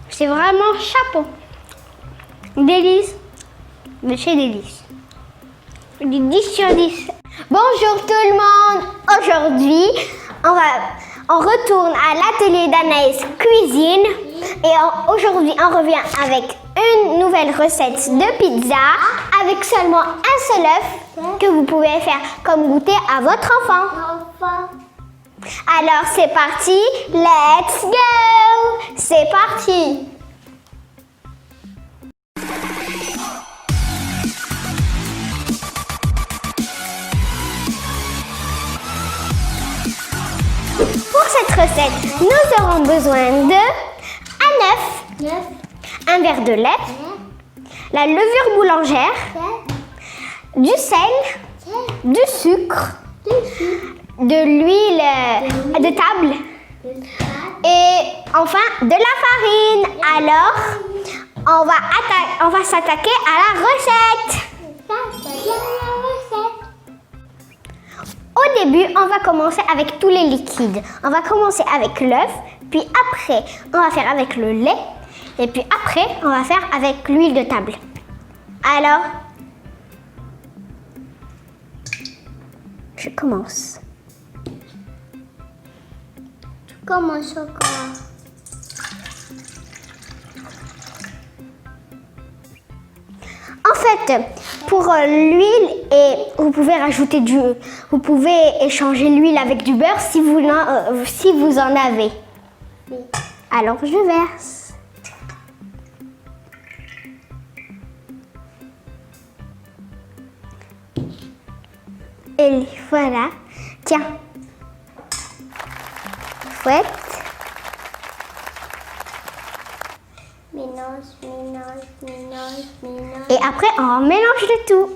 C'est vraiment chapeau. Délice. De chez Délice. Du 10 sur 10. Bonjour tout le monde. Aujourd'hui, on retourne à l'atelier d'Anaïs Cuisine. Et aujourd'hui, on revient avec une nouvelle recette de pizza avec seulement un seul œuf que vous pouvez faire comme goûter à votre enfant. Alors c'est parti, let's go! C'est parti! Pour cette recette, nous aurons besoin de un œuf, un verre de lait, la levure boulangère, du sel, du sucre, de l'huile de table et enfin de la farine. Alors, on va s'attaquer à la recette. Au début, on va commencer avec tous les liquides. On va commencer avec l'œuf, puis après, on va faire avec le lait, et puis après, on va faire avec l'huile de table. Alors, je commence. Commence encore. En fait, pour l'huile, et vous pouvez rajouter vous pouvez échanger l'huile avec du beurre si vous en avez. Oui. Alors je verse. Et voilà. Tiens. Fouette. Mélange. Et après, on mélange le tout.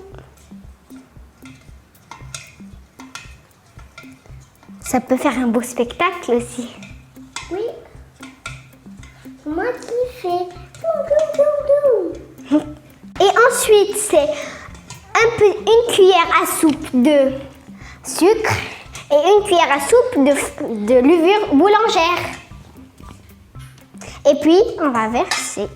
Ça peut faire un beau spectacle aussi. Oui. Moi qui fais. Dou. Et ensuite, c'est une cuillère à soupe de sucre et une cuillère à soupe de levure boulangère. Et puis, on va verser.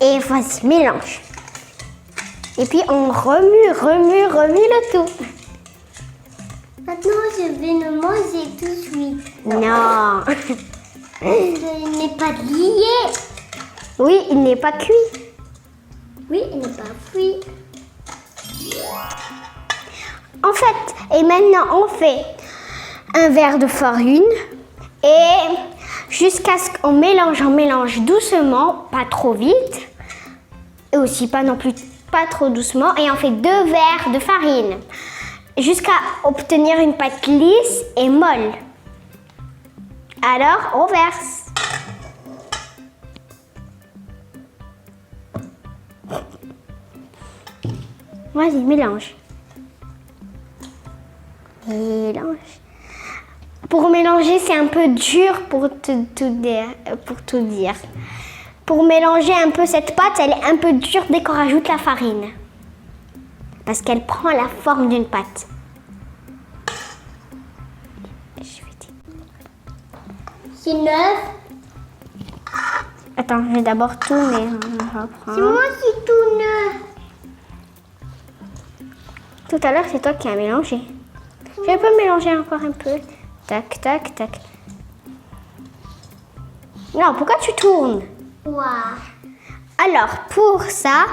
Et vas-y, mélange. Et puis, on remue le tout. Maintenant, je vais le manger tout de suite. Non. Il n'est pas lié. Oui, il n'est pas cuit. Oui, il n'est pas cuit. En fait, et maintenant, on fait un verre de farine et jusqu'à ce qu'on mélange, on mélange doucement, pas trop vite et aussi pas non plus pas trop doucement, et on fait 2 verres de farine jusqu'à obtenir une pâte lisse et molle. Alors, on verse. Vas-y, mélange. Mélange. Pour mélanger, c'est un peu dur pour tout dire. Pour mélanger un peu cette pâte, elle est un peu dure dès qu'on rajoute la farine. Parce qu'elle prend la forme d'une pâte. C'est neuf. Attends, je vais d'abord tourner. On reprend. C'est moi qui tourne. Tout à l'heure, c'est toi qui as mélangé. Je peux mélanger encore un peu. Tac, tac, tac. Non, pourquoi tu tournes? Wow. Alors, pour ça,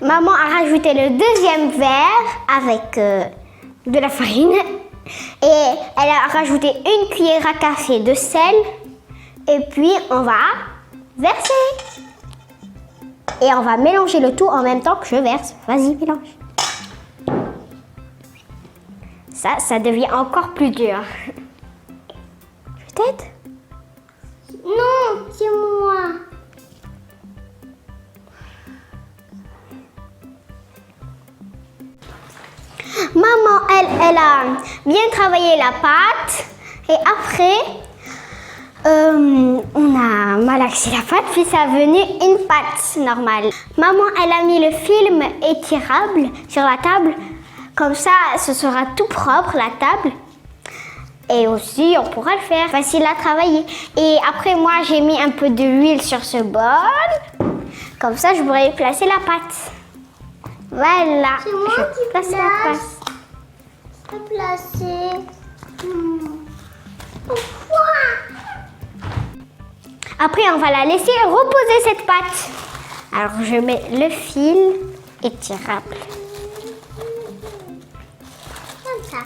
maman a rajouté le 2e verre avec de la farine. Et elle a rajouté une cuillère à café de sel. Et puis, on va verser. Et on va mélanger le tout en même temps que je verse. Vas-y, mélange. Ça devient encore plus dur. Peut-être? Non, c'est moi. Maman, elle a bien travaillé la pâte. Et après, malaxé la pâte, puis ça a venu une pâte normale. Maman, elle a mis le film étirable sur la table. Comme ça, ce sera tout propre, la table. Et aussi, on pourra le faire. Facile à travailler. Et après, moi, j'ai mis un peu d'huile sur ce bol. Comme ça, je pourrais placer la pâte. Voilà. C'est moi Je qui place la place. pâte. Je peux placer. Pourquoi? Après, on va la laisser reposer cette pâte. Alors, je mets le fil étirable. Comme ça.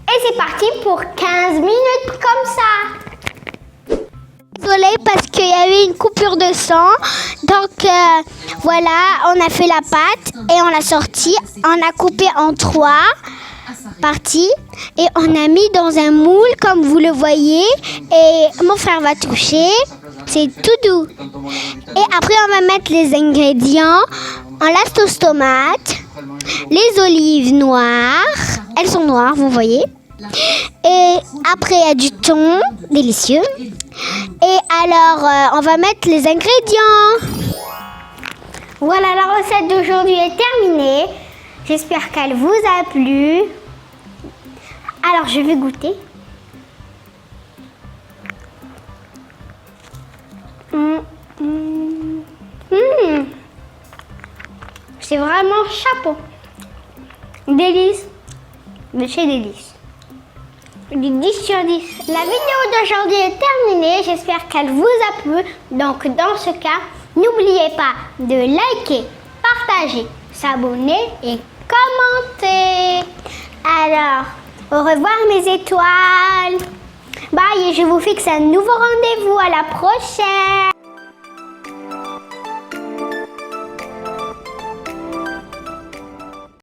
Et c'est parti pour 15 minutes comme ça. Désolée parce qu'il y avait une coupure de sang. Donc voilà, on a fait la pâte et on l'a sortie. On a coupé en 3 parties et on a mis dans un moule comme vous le voyez. Et mon frère va toucher. C'est tout doux. Et après on va mettre les ingrédients. On la sauce tomate, les olives noires. Elles sont noires, vous voyez. Et après, il y a du thon, délicieux. Et alors, on va mettre les ingrédients. Voilà, la recette d'aujourd'hui est terminée. J'espère qu'elle vous a plu. Alors, je vais goûter. C'est vraiment chapeau. Délice. De chez Délice. Du 10 sur 10. La vidéo d'aujourd'hui est terminée. J'espère qu'elle vous a plu. Donc, dans ce cas, n'oubliez pas de liker, partager, s'abonner et commenter. Alors, au revoir mes étoiles. Bye et je vous fixe un nouveau rendez-vous. À la prochaine.